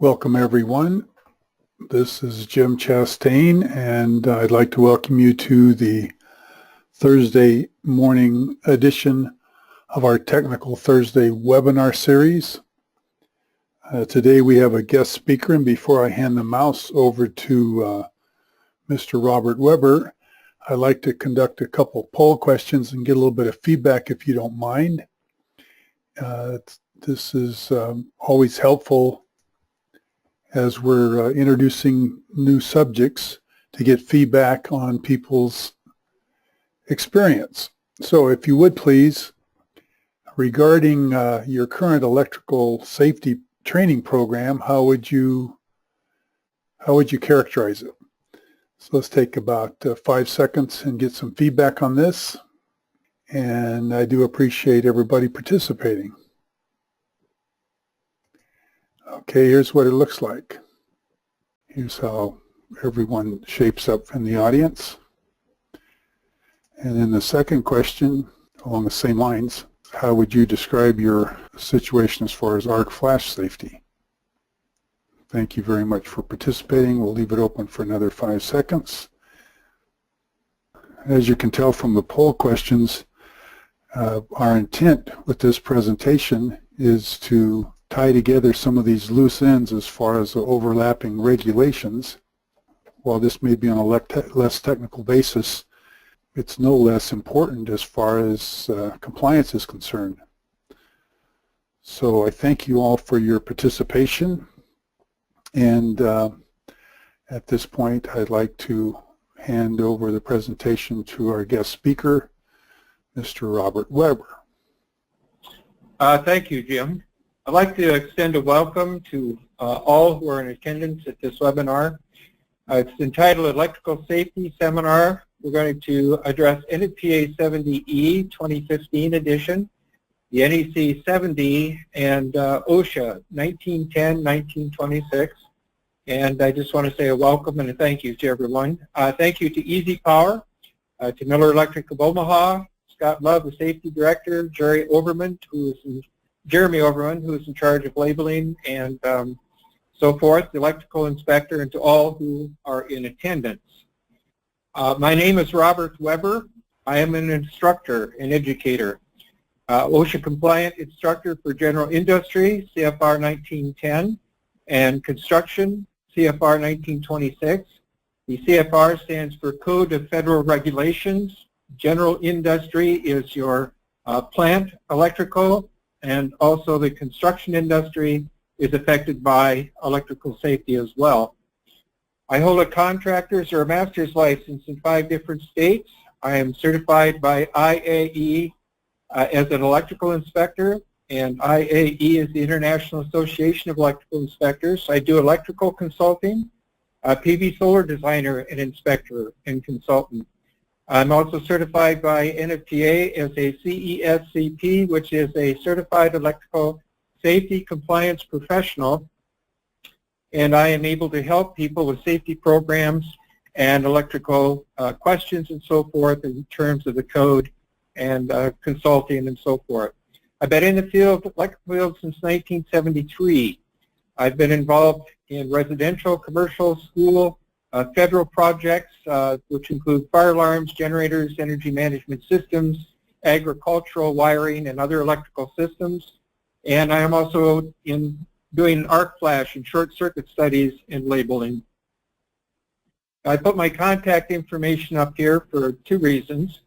Welcome everyone. This is Jim Chastain, and I'd like to welcome you to the Thursday morning edition of our Technical Thursday webinar series. Today we have a guest speaker, and before I hand the mouse over to Mr. Robert Weber, I'd like to conduct a couple poll questions and get a little bit of feedback if you don't mind. This is always helpful as we're introducing new subjects to get feedback on people's experience. So if you would please, regarding your current electrical safety training program, how would you characterize it? So let's take about 5 seconds and get some feedback on this. And I do appreciate everybody participating. Okay, here's what it looks like. Here's how everyone shapes up in the audience. And then the second question, along the same lines, how would you describe your situation as far as arc flash safety? Thank you very much for participating. We'll leave it open for another 5 seconds. As you can tell from the poll questions, our intent with this presentation is to tie together some of these loose ends as far as the overlapping regulations. While this may be on a less technical basis, it's no less important as far as compliance is concerned. So I thank you all for your participation, and at this point I'd like to hand over the presentation to our guest speaker, Mr. Robert Weber. Thank you, Jim. I'd like to extend a welcome to all who are in attendance at this webinar. It's entitled Electrical Safety Seminar. We're going to address NFPA 70E 2015 edition, the NEC 70, and OSHA 1910-1926. And I just want to say a welcome and a thank you to everyone. Thank you to EasyPower, to Miller Electric of Omaha, Scott Love, the Safety Director, Jeremy Overman, who is in charge of labeling and so forth, the electrical inspector, and to all who are in attendance. My name is Robert Weber. I am an instructor and educator, OSHA compliant instructor for general industry, CFR 1910, and construction, CFR 1926. The CFR stands for Code of Federal Regulations. General industry is your plant electrical, and also the construction industry is affected by electrical safety as well. I hold a contractor's or a master's license in 5 different states. I am certified by IAE as an electrical inspector, and IAE is the International Association of Electrical Inspectors. I do electrical consulting, PV solar designer and inspector and consultant. I'm also certified by NFPA as a CESCP, which is a Certified Electrical Safety Compliance Professional, and I am able to help people with safety programs and electrical questions and so forth in terms of the code and consulting and so forth. I've been in the electrical field since 1973. I've been involved in residential, commercial, school, federal projects, which include fire alarms, generators, energy management systems, agricultural wiring, and other electrical systems. And I am also doing arc flash and short circuit studies in labeling. I put my contact information up here for 2 reasons.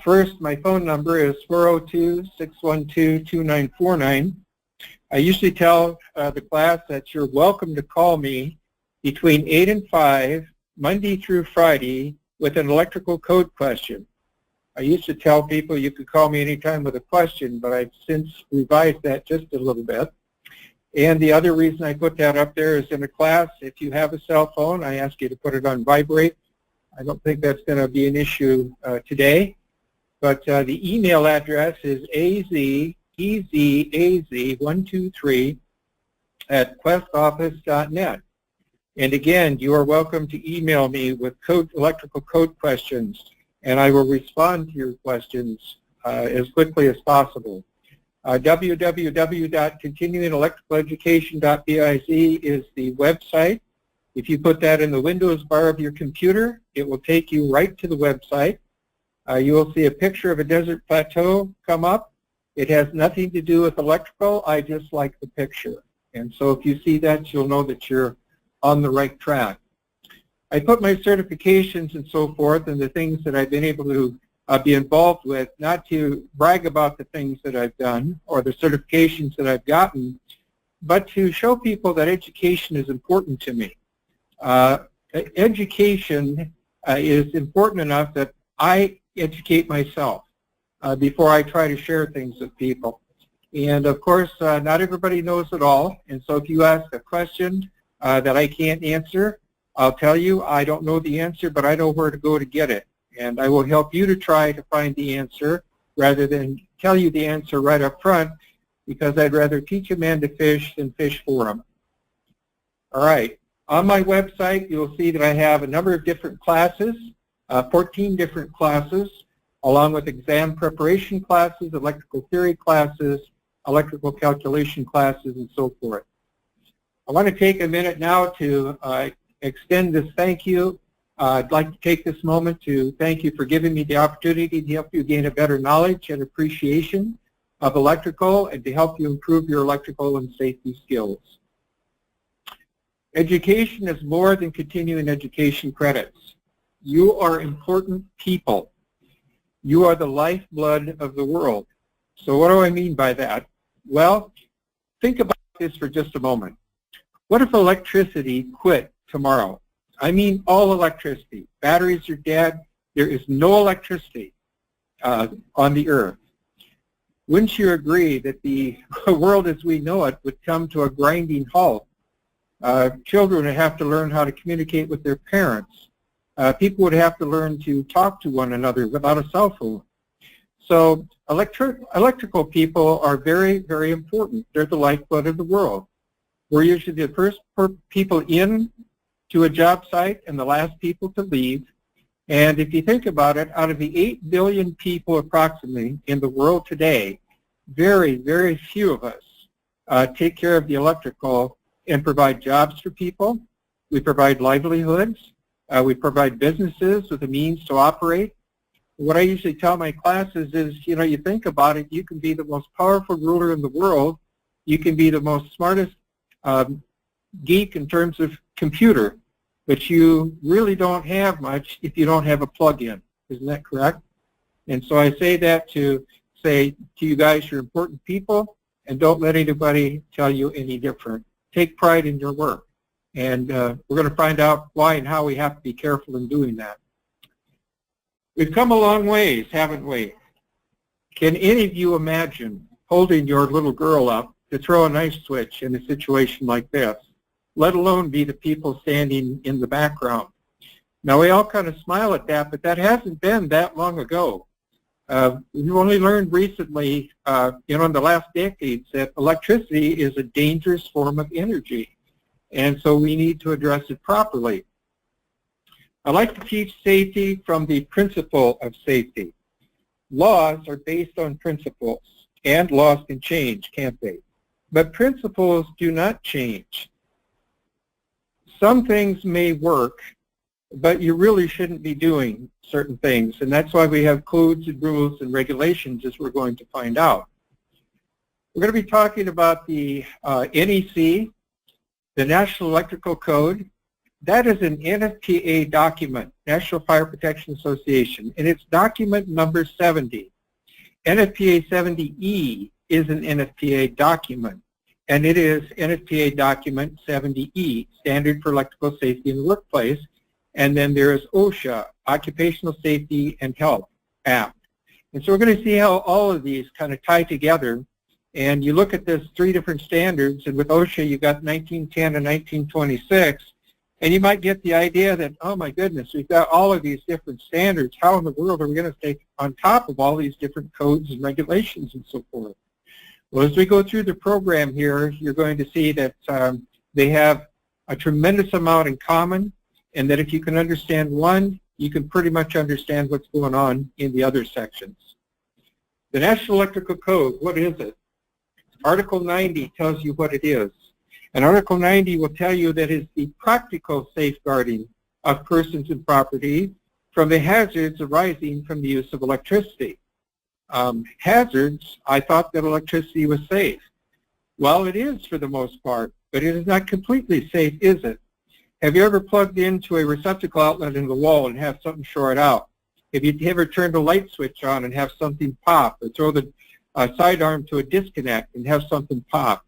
First, my phone number is 402-612-2949. I usually tell the class that you're welcome to call me between 8 and 5, Monday through Friday, with an electrical code question. I used to tell people you could call me anytime with a question, but I've since revised that just a little bit. And the other reason I put that up there is in the class, if you have a cell phone, I ask you to put it on vibrate. I don't think that's going to be an issue today. But the email address is azez123@questoffice.net. And again, you are welcome to email me with electrical code questions, and I will respond to your questions as quickly as possible. www.continuingelectrical.education.biz is the website. If you put that in the Windows bar of your computer, it will take you right to the website. You will see a picture of a desert plateau come up. It has nothing to do with electrical. I just like the picture. And so if you see that, you'll know that you're on the right track. I put my certifications and so forth and the things that I've been able to be involved with, not to brag about the things that I've done or the certifications that I've gotten, but to show people that education is important to me. Education is important enough that I educate myself before I try to share things with people. And of course, not everybody knows it all. And so if you ask a question that I can't answer, I'll tell you I don't know the answer, but I know where to go to get it. And I will help you to try to find the answer rather than tell you the answer right up front, because I'd rather teach a man to fish than fish for him. All right. On my website, you'll see that I have a number of different classes, 14 different classes, along with exam preparation classes, electrical theory classes, electrical calculation classes, and so forth. I want to take a minute now to extend this thank you. I'd like to take this moment to thank you for giving me the opportunity to help you gain a better knowledge and appreciation of electrical and to help you improve your electrical and safety skills. Education is more than continuing education credits. You are important people. You are the lifeblood of the world. So what do I mean by that? Well, think about this for just a moment. What if electricity quit tomorrow? I mean all electricity. Batteries are dead. There is no electricity on the earth. Wouldn't you agree that the world as we know it would come to a grinding halt? Children would have to learn how to communicate with their parents. People would have to learn to talk to one another without a cell phone. So electrical people are very, very important. They're the lifeblood of the world. We're usually the first people in to a job site and the last people to leave. And if you think about it, out of the 8 billion people approximately in the world today, very, very few of us take care of the electrical and provide jobs for people. We provide livelihoods. We provide businesses with the means to operate. What I usually tell my classes is, you think about it, you can be the most powerful ruler in the world. You can be the most smartest geek in terms of computer, but you really don't have much if you don't have a plug-in. Isn't that correct? And so I say that to say to you guys, you're important people, and don't let anybody tell you any different. Take pride in your work. And we're going to find out why and how we have to be careful in doing that. We've come a long ways, haven't we? Can any of you imagine holding your little girl up to throw an ice switch in a situation like this, let alone be the people standing in the background? Now, we all kind of smile at that, but that hasn't been that long ago. We've only learned recently, in the last decades, that electricity is a dangerous form of energy. And so we need to address it properly. I like to teach safety from the principle of safety. Laws are based on principles, and laws can change, can't they? But principles do not change. Some things may work, but you really shouldn't be doing certain things, and that's why we have codes and rules and regulations, as we're going to find out. We're going to be talking about the NEC, the National Electrical Code. That is an NFPA document, National Fire Protection Association, and it's document number 70. NFPA 70E is an NFPA document, and it is NFPA document 70E, Standard for Electrical Safety in the Workplace, and then there is OSHA, Occupational Safety and Health Act. And so we're going to see how all of these kind of tie together. And you look at this 3 different standards, and with OSHA you got 1910 and 1926, and you might get the idea that, oh my goodness, we've got all of these different standards. How in the world are we going to stay on top of all these different codes and regulations and so forth? Well, as we go through the program here, you're going to see that they have a tremendous amount in common, and that if you can understand one, you can pretty much understand what's going on in the other sections. The National Electrical Code, what is it? Article 90 tells you what it is. And Article 90 will tell you that it's the practical safeguarding of persons and property from the hazards arising from the use of electricity. Hazards, I thought that electricity was safe. Well, it is for the most part, but it is not completely safe, is it? Have you ever plugged into a receptacle outlet in the wall and have something short out? Have you ever turned a light switch on and have something pop, or throw the sidearm to a disconnect and have something pop?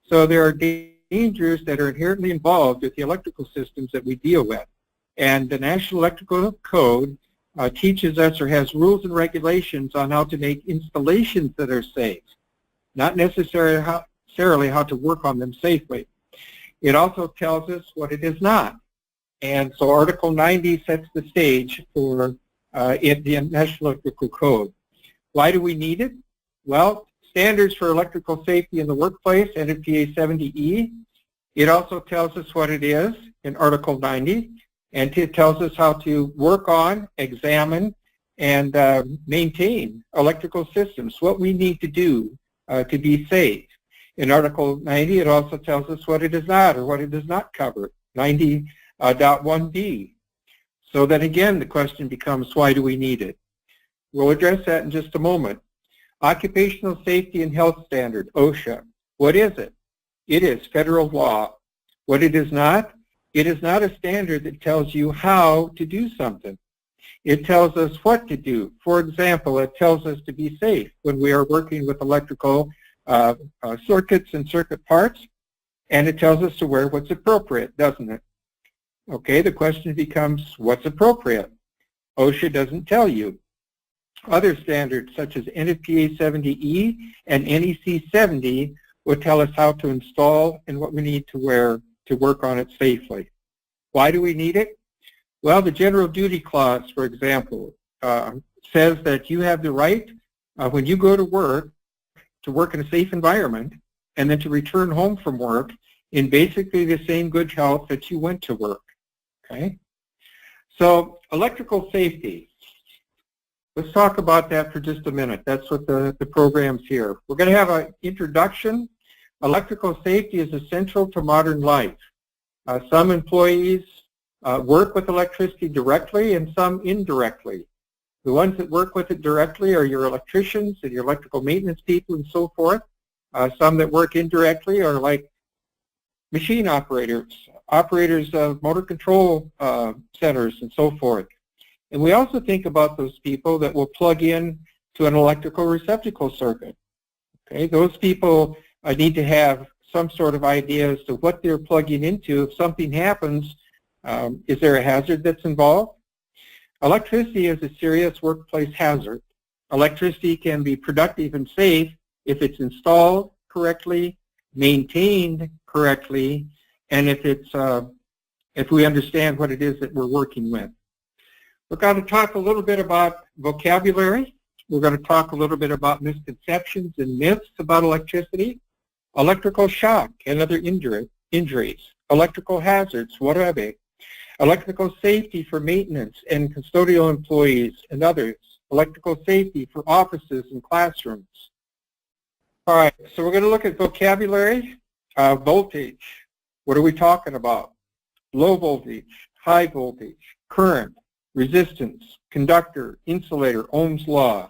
So there are dangers that are inherently involved with the electrical systems that we deal with. And the National Electrical Code teaches us or has rules and regulations on how to make installations that are safe, not necessarily how to work on them safely. It also tells us what it is not. And so Article 90 sets the stage for the National Electrical Code. Why do we need it? Well, standards for electrical safety in the workplace, NFPA 70E. It also tells us what it is in Article 90, and it tells us how to work on, examine, and maintain electrical systems, what we need to do to be safe. In Article 90, it also tells us what it is not, or what it does not cover, 90.1b. So then again, the question becomes, why do we need it? We'll address that in just a moment. Occupational Safety and Health Standard, OSHA. What is it? It is federal law. What it is not a standard that tells you how to do something. It tells us what to do. For example, it tells us to be safe when we are working with electrical circuits and circuit parts, and it tells us to wear what's appropriate, doesn't it? Okay, the question becomes, what's appropriate? OSHA doesn't tell you. Other standards such as NFPA 70E and NEC 70 will tell us how to install and what we need to wear to work on it safely. Why do we need it? Well, the General Duty Clause, for example, says that you have the right when you go to work in a safe environment, and then to return home from work in basically the same good health that you went to work. Okay? So electrical safety. Let's talk about that for just a minute. That's what the program's here. We're going to have an introduction. Electrical safety is essential to modern life. Some employees work with electricity directly and some indirectly. The ones that work with it directly are your electricians and your electrical maintenance people and so forth. Some that work indirectly are like machine operators, operators of motor control centers and so forth. And we also think about those people that will plug in to an electrical receptacle circuit. Okay, those people need to have some sort of idea as to what they're plugging into. If something happens, is there a hazard that's involved? Electricity is a serious workplace hazard. Electricity can be productive and safe if it's installed correctly, maintained correctly, and if we understand what it is that we're working with. We're going to talk a little bit about vocabulary. We're going to talk a little bit about misconceptions and myths about electricity, electrical shock and other injuries, electrical hazards, what are they? Electrical safety for maintenance and custodial employees and others, electrical safety for offices and classrooms. All right, so we're going to look at vocabulary. Voltage, what are we talking about? Low voltage, high voltage, current, resistance, conductor, insulator, Ohm's law.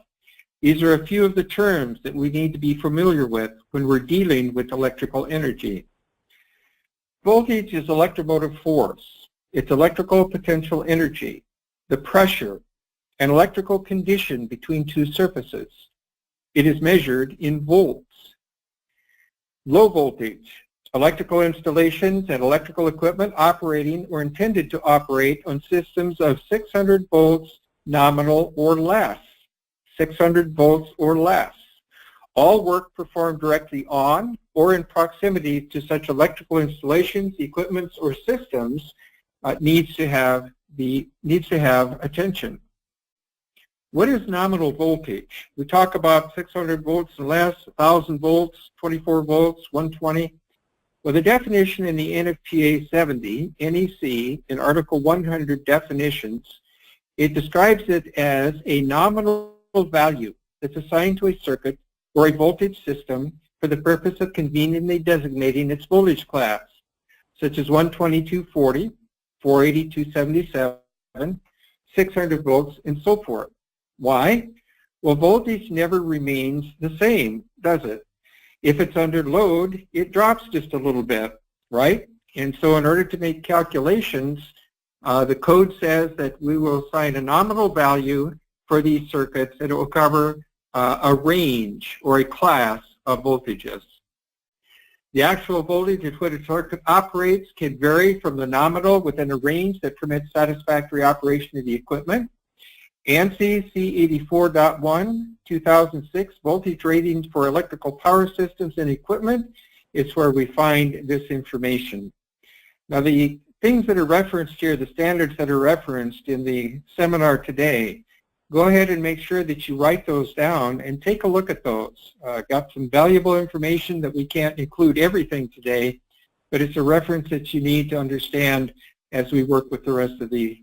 These are a few of the terms that we need to be familiar with when we're dealing with electrical energy. Voltage is electromotive force. It's electrical potential energy, the pressure, and electrical condition between two surfaces. It is measured in volts. Low voltage, electrical installations and electrical equipment operating or intended to operate on systems of 600 volts nominal or less. 600 volts or less. All work performed directly on or in proximity to such electrical installations, equipments, or systems needs to have attention. What is nominal voltage? We talk about 600 volts and less, 1,000 volts, 24 volts, 120. Well, the definition in the NFPA 70, NEC, in Article 100 definitions, it describes it as a nominal value that's assigned to a circuit or a voltage system for the purpose of conveniently designating its voltage class, such as 122.40, 482.77, 600 volts, and so forth. Why? Well, voltage never remains the same, does it? If it's under load, it drops just a little bit, right? And so in order to make calculations, the code says that we will assign a nominal value for these circuits, and it will cover a range or a class of voltages. The actual voltage at which a circuit operates can vary from the nominal within a range that permits satisfactory operation of the equipment. ANSI C84.1 2006 voltage ratings for electrical power systems and equipment is where we find this information. Now the things that are referenced here, the standards that are referenced in the seminar today, go ahead and make sure that you write those down and take a look at those. Got some valuable information that we can't include everything today, but it's a reference that you need to understand as we work with the rest of the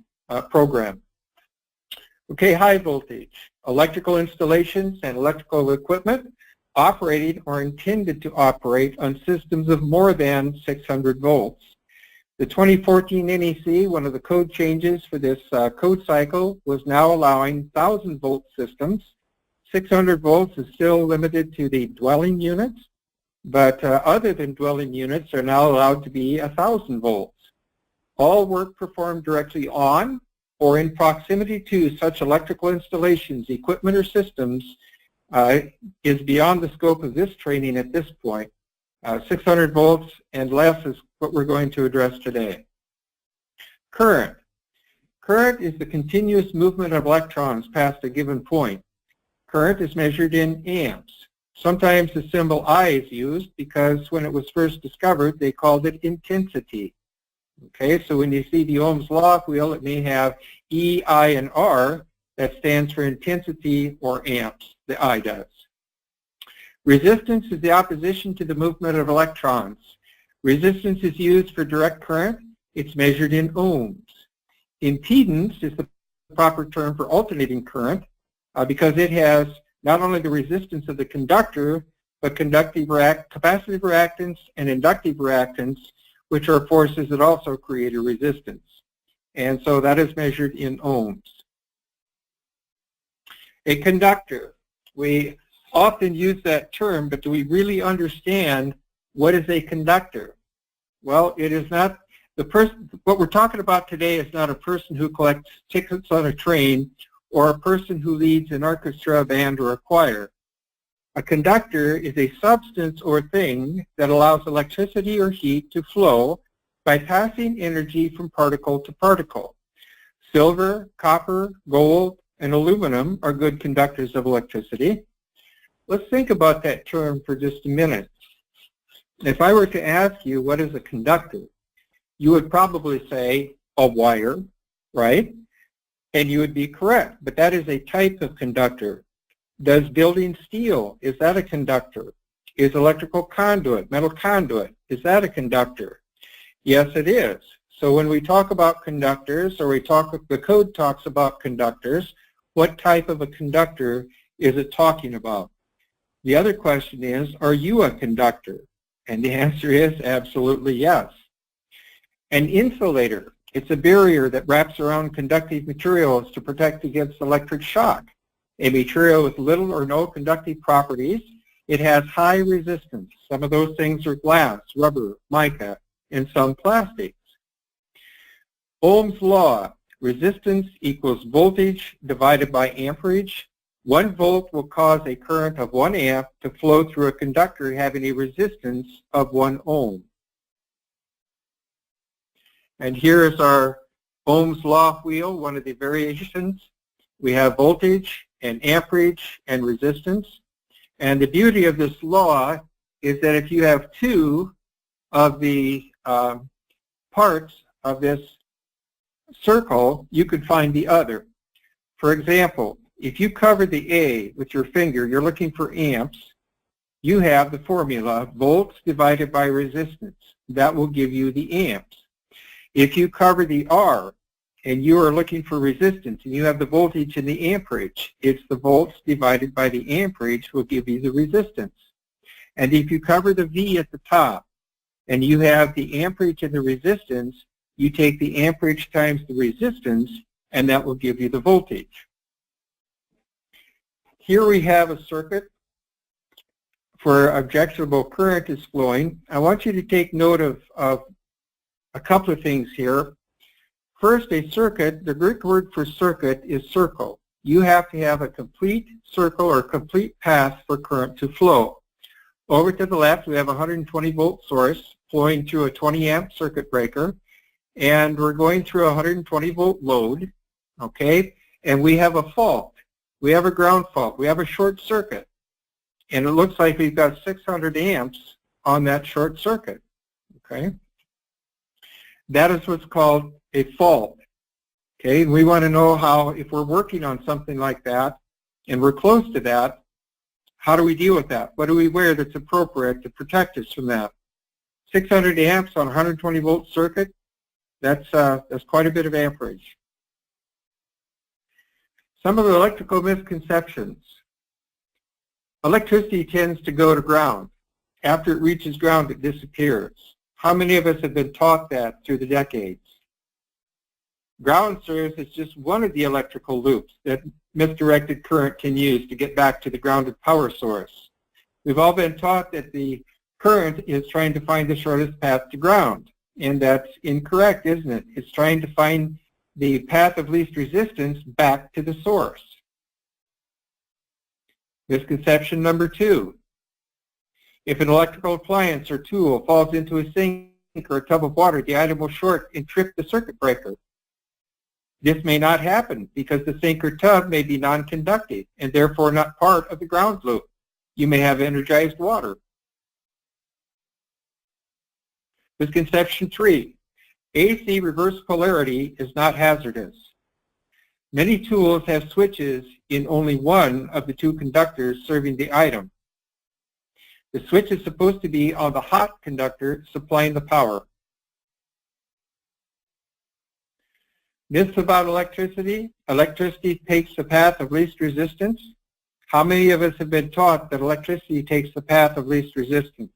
program. Okay, high voltage. Electrical installations and electrical equipment operating or intended to operate on systems of more than 600 volts. The 2014 NEC, one of the code changes for this code cycle, was now allowing 1,000 volt systems. 600 volts is still limited to the dwelling units, but other than dwelling units are now allowed to be 1,000 volts. All work performed directly on or in proximity to such electrical installations, equipment, or systems is beyond the scope of this training at this point. 600 volts and less is what we're going to address today. Current. Current is the continuous movement of electrons past a given point. Current is measured in amps. Sometimes the symbol I is used because when it was first discovered, they called it intensity. Okay, so when you see the Ohm's law wheel, it may have E, I, and R. That stands for intensity or amps. The I does. Resistance is the opposition to the movement of electrons. Resistance is used for direct current. It's measured in ohms. Impedance is the proper term for alternating current because it has not only the resistance of the conductor, but capacitive reactance and inductive reactance, which are forces that also create a resistance. And so that is measured in ohms. A conductor. We often use that term, but do we really understand what is a conductor? Well, it is not the person. What we're talking about today is not a person who collects tickets on a train or a person who leads an orchestra, band, or a choir. A conductor is a substance or thing that allows electricity or heat to flow by passing energy from particle to particle. Silver, copper, gold, and aluminum are good conductors of electricity. Let's think about that term for just a minute. If I were to ask you what is a conductor, you would probably say a wire, right? And you would be correct, but that is a type of conductor. Does building steel, is that a conductor? Is electrical conduit, metal conduit, is that a conductor? Yes, it is. So when we talk about conductors, or the code talks about conductors, what type of a conductor is it talking about? The other question is, are you a conductor? And the answer is absolutely yes. An insulator, it's a barrier that wraps around conductive materials to protect against electric shock. A material with little or no conductive properties, it has high resistance. Some of those things are glass, rubber, mica, and some plastics. Ohm's law, resistance equals voltage divided by amperage. 1 volt will cause a current of 1 amp to flow through a conductor having a resistance of 1 ohm. And here is our Ohm's law wheel, one of the variations. We have voltage and amperage and resistance. And the beauty of this law is that if you have 2 of the parts of this circle, you could find the other. For example, if you cover the A with your finger, you're looking for amps, you have the formula volts divided by resistance. That will give you the amps. If you cover the R and you are looking for resistance and you have the voltage and the amperage, it's the volts divided by the amperage will give you the resistance. And if you cover the V at the top and you have the amperage and the resistance, you take the amperage times the resistance, and that will give you the voltage. Here we have a circuit where objectionable current is flowing. I want you to take note of a couple of things here. First, a circuit, the Greek word for circuit is circle. You have to have a complete circle or complete path for current to flow. Over to the left, we have a 120 volt source flowing through a 20 amp circuit breaker, and we're going through a 120 volt load, okay? And we have a fault. We have a ground fault. We have a short circuit. And it looks like we've got 600 amps on that short circuit, okay? That is what's called a fault, okay? And we want to know how, if we're working on something like that and we're close to that, how do we deal with that? What do we wear that's appropriate to protect us from that? 600 amps on a 120 volt circuit, that's quite a bit of amperage. Some of the electrical misconceptions. Electricity tends to go to ground. After it reaches ground, it disappears. How many of us have been taught that through the decades? Ground serves as just one of the electrical loops that misdirected current can use to get back to the grounded power source. We've all been taught that the current is trying to find the shortest path to ground, and that's incorrect, isn't it? It's trying to find the path of least resistance back to the source. Misconception number 2. If an electrical appliance or tool falls into a sink or a tub of water, the item will short and trip the circuit breaker. This may not happen because the sink or tub may be non-conductive and therefore not part of the ground loop. You may have energized water. Misconception 3. AC reverse polarity is not hazardous. Many tools have switches in only one of the two conductors serving the item. The switch is supposed to be on the hot conductor supplying the power. Myths about electricity. Electricity takes the path of least resistance. How many of us have been taught that electricity takes the path of least resistance?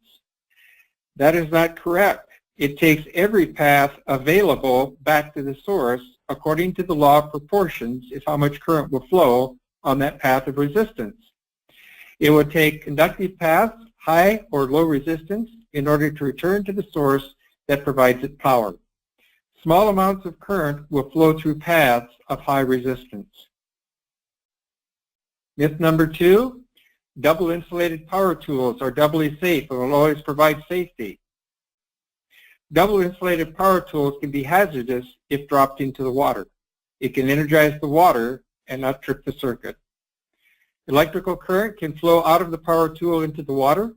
That is not correct. It takes every path available back to the source according to the law of proportions is how much current will flow on that path of resistance. It would take conductive paths, high or low resistance, in order to return to the source that provides it power. Small amounts of current will flow through paths of high resistance. Myth number 2, double insulated power tools are doubly safe and will always provide safety. Double insulated power tools can be hazardous if dropped into the water. It can energize the water and not trip the circuit. Electrical current can flow out of the power tool into the water.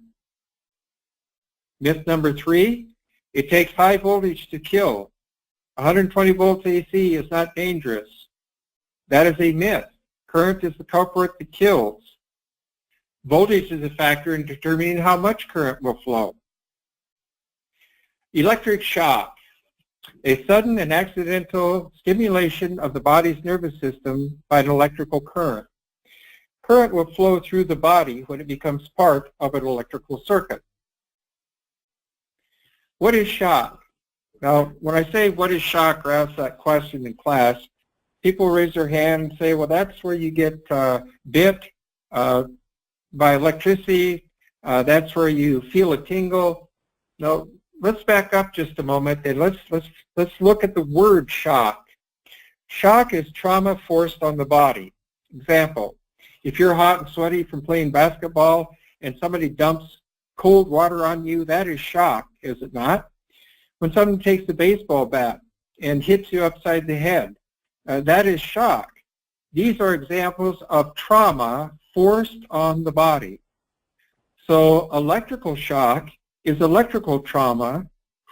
Myth number 3, it takes high voltage to kill. 120 volts AC is not dangerous. That is a myth. Current is the culprit that kills. Voltage is a factor in determining how much current will flow. Electric shock, a sudden and accidental stimulation of the body's nervous system by an electrical current. Current will flow through the body when it becomes part of an electrical circuit. What is shock? Now, when I say what is shock or ask that question in class, people raise their hand and say, well, that's where you get bit by electricity. That's where you feel a tingle. No, let's back up just a moment and let's look at the word shock. Shock is trauma forced on the body. Example, if you're hot and sweaty from playing basketball and somebody dumps cold water on you, that is shock, is it not? When someone takes a baseball bat and hits you upside the head, that is shock. These are examples of trauma forced on the body. So electrical shock is electrical trauma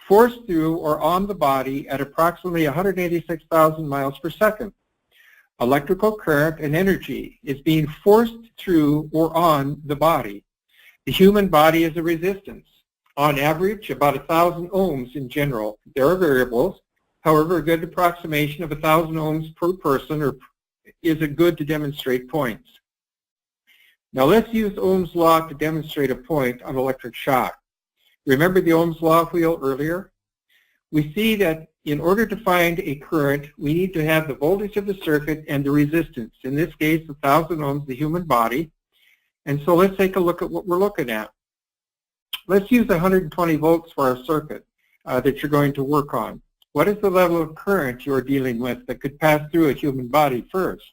forced through or on the body at approximately 186,000 miles per second. Electrical current and energy is being forced through or on the body. The human body is a resistance. On average, about 1,000 ohms in general. There are variables. However, a good approximation of 1,000 ohms per person is a good to demonstrate points. Now let's use Ohm's law to demonstrate a point on electric shock. Remember the Ohm's law wheel earlier? We see that in order to find a current, we need to have the voltage of the circuit and the resistance. In this case, 1,000 ohms, the human body. And so let's take a look at what we're looking at. Let's use 120 volts for our circuit that you're going to work on. What is the level of current you're dealing with that could pass through a human body first?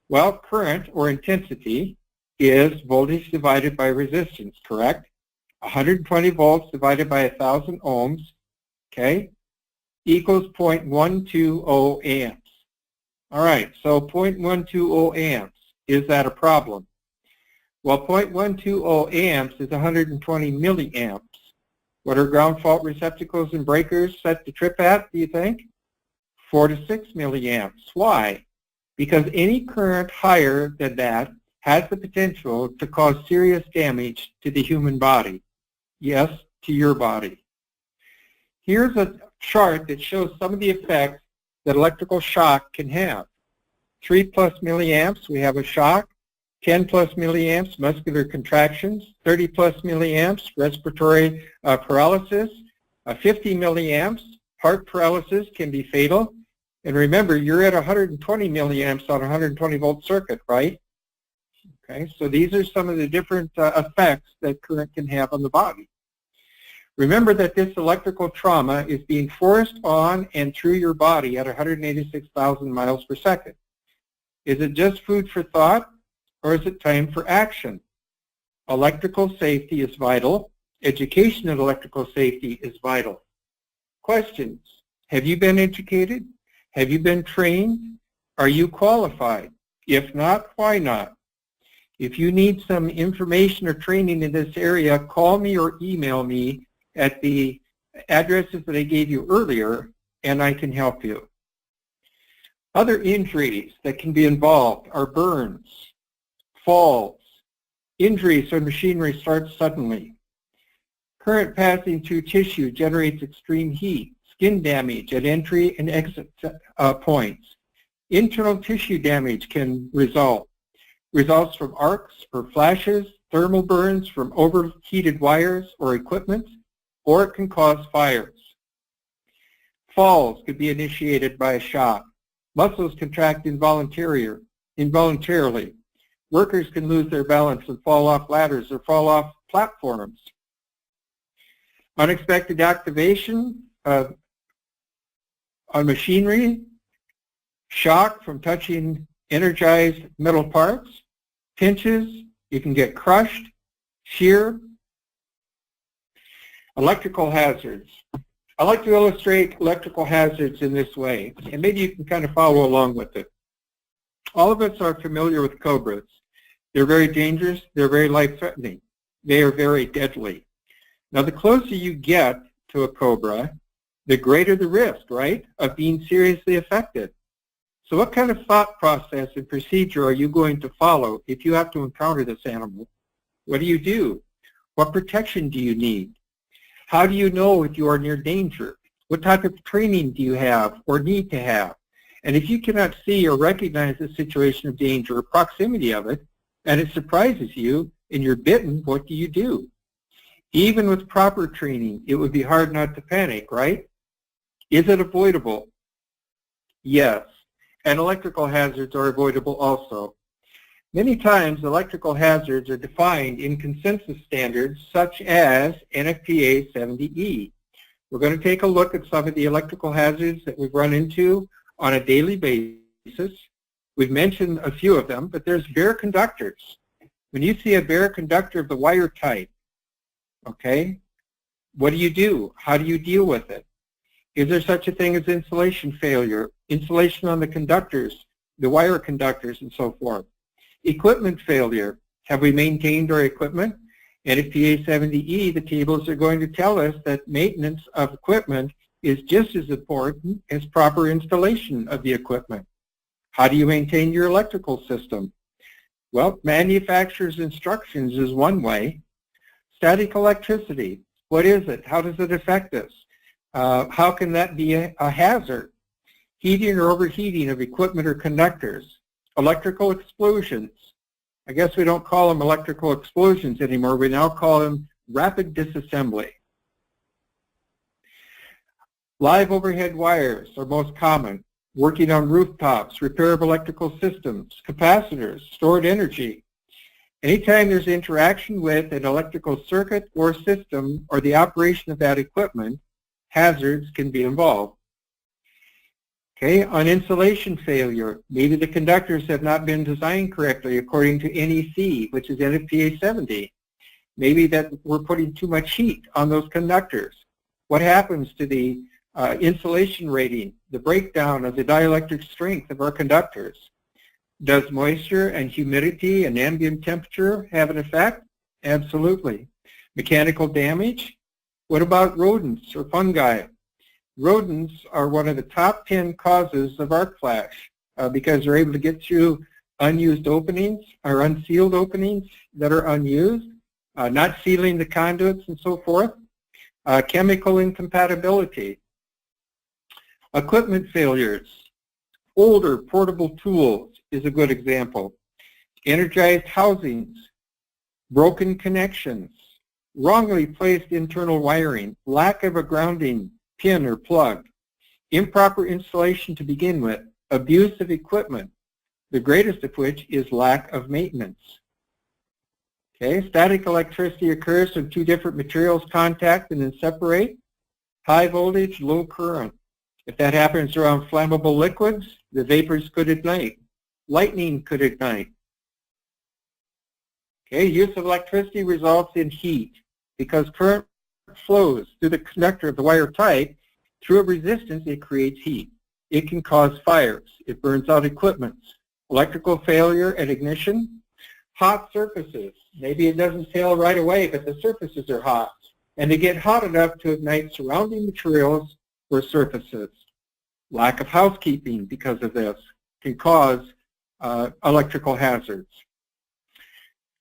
Well, current or intensity is voltage divided by resistance, correct? 120 volts divided by 1,000 ohms, okay, equals 0.120 amps. All right, so 0.120 amps, is that a problem? Well, 0.120 amps is 120 milliamps. What are ground fault receptacles and breakers set to trip at, do you think? 4 to 6 milliamps. Why? Because any current higher than that has the potential to cause serious damage to the human body. Yes, to your body. Here's a chart that shows some of the effects that electrical shock can have. 3 plus milliamps, we have a shock. 10 plus milliamps, muscular contractions. 30 plus milliamps, respiratory paralysis. 50 milliamps, heart paralysis can be fatal. And remember, you're at 120 milliamps on a 120 volt circuit, right? Okay, so these are some of the different effects that current can have on the body. Remember that this electrical trauma is being forced on and through your body at 186,000 miles per second. Is it just food for thought, or is it time for action? Electrical safety is vital. Education in electrical safety is vital. Questions? Have you been educated? Have you been trained? Are you qualified? If not, why not? If you need some information or training in this area, call me or email me at the addresses that I gave you earlier, and I can help you. Other injuries that can be involved are burns, falls, injuries when machinery starts suddenly. Current passing through tissue generates extreme heat, skin damage at entry and exit points. Internal tissue damage can result. Results from arcs or flashes, thermal burns from overheated wires or equipment, or it can cause fires. Falls could be initiated by a shock. Muscles contract involuntarily. Workers can lose their balance and fall off ladders or fall off platforms. Unexpected activation on machinery, shock from touching energized metal parts, pinches, you can get crushed, shear. Electrical hazards. I like to illustrate electrical hazards in this way, and maybe you can kind of follow along with it. All of us are familiar with cobras. They're very dangerous. They're very life-threatening. They are very deadly. Now, the closer you get to a cobra, the greater the risk, right, of being seriously affected. So what kind of thought process and procedure are you going to follow if you have to encounter this animal? What do? What protection do you need? How do you know if you are near danger? What type of training do you have or need to have? And if you cannot see or recognize the situation of danger or proximity of it, and it surprises you and you're bitten, what do you do? Even with proper training, it would be hard not to panic, right? Is it avoidable? Yes. And electrical hazards are avoidable also. Many times, electrical hazards are defined in consensus standards such as NFPA 70E. We're going to take a look at some of the electrical hazards that we've run into on a daily basis. We've mentioned a few of them, but there's bare conductors. When you see a bare conductor of the wire type, okay, what do? How do you deal with it? Is there such a thing as insulation failure, insulation on the conductors, the wire conductors, and so forth? Equipment failure. Have we maintained our equipment? NFPA 70E, the tables are going to tell us that maintenance of equipment is just as important as proper installation of the equipment. How do you maintain your electrical system? Well, manufacturer's instructions is one way. Static electricity. What is it? How does it affect us? How can that be a hazard? Heating or overheating of equipment or conductors. Electrical explosions. I guess we don't call them electrical explosions anymore. We now call them rapid disassembly. Live overhead wires are most common. Working on rooftops, repair of electrical systems, capacitors, stored energy. Anytime there's interaction with an electrical circuit or system or the operation of that equipment, hazards can be involved. Okay, on insulation failure, maybe the conductors have not been designed correctly according to NEC, which is NFPA 70. Maybe that we're putting too much heat on those conductors. What happens to the insulation rating, the breakdown of the dielectric strength of our conductors? Does moisture and humidity and ambient temperature have an effect? Absolutely. Mechanical damage? What about rodents or fungi? Rodents are one of the top 10 causes of arc flash because they're able to get through unused openings or unsealed openings that are unused, not sealing the conduits and so forth. Chemical incompatibility. Equipment failures. Older portable tools is a good example. Energized housings, broken connections, wrongly placed internal wiring, lack of a grounding pin or plug, improper installation to begin with, abuse of equipment, the greatest of which is lack of maintenance. Okay, static electricity occurs when two different materials contact and then separate. High voltage, low current. If that happens around flammable liquids, the vapors could ignite. Lightning could ignite. Okay, use of electricity results in heat because current flows through the conductor of the wire type. Through a resistance, it creates heat. It can cause fires. It burns out equipment. Electrical failure at ignition. Hot surfaces. Maybe it doesn't fail right away, but the surfaces are hot. And they get hot enough to ignite surrounding materials or surfaces. Lack of housekeeping because of this can cause electrical hazards.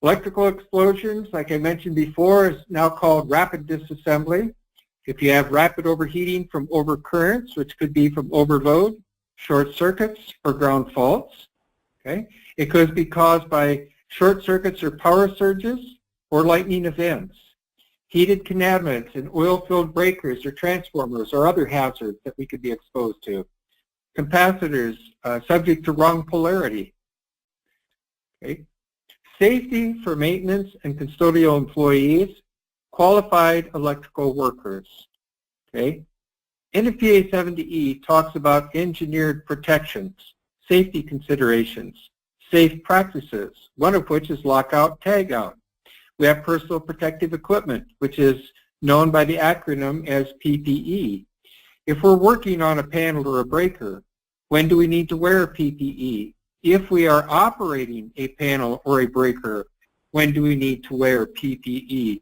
Electrical explosions, like I mentioned before, is now called rapid disassembly. If you have rapid overheating from overcurrents, which could be from overload, short circuits, or ground faults, okay? It could be caused by short circuits or power surges or lightning events. Heated contaminants in oil-filled breakers or transformers or other hazards that we could be exposed to. Capacitors subject to wrong polarity. Okay. Safety for maintenance and custodial employees, qualified electrical workers. Okay. NFPA 70E talks about engineered protections, safety considerations, safe practices, one of which is lockout, tagout. We have personal protective equipment, which is known by the acronym as PPE. If we're working on a panel or a breaker, when do we need to wear PPE? If we are operating a panel or a breaker, when do we need to wear PPE?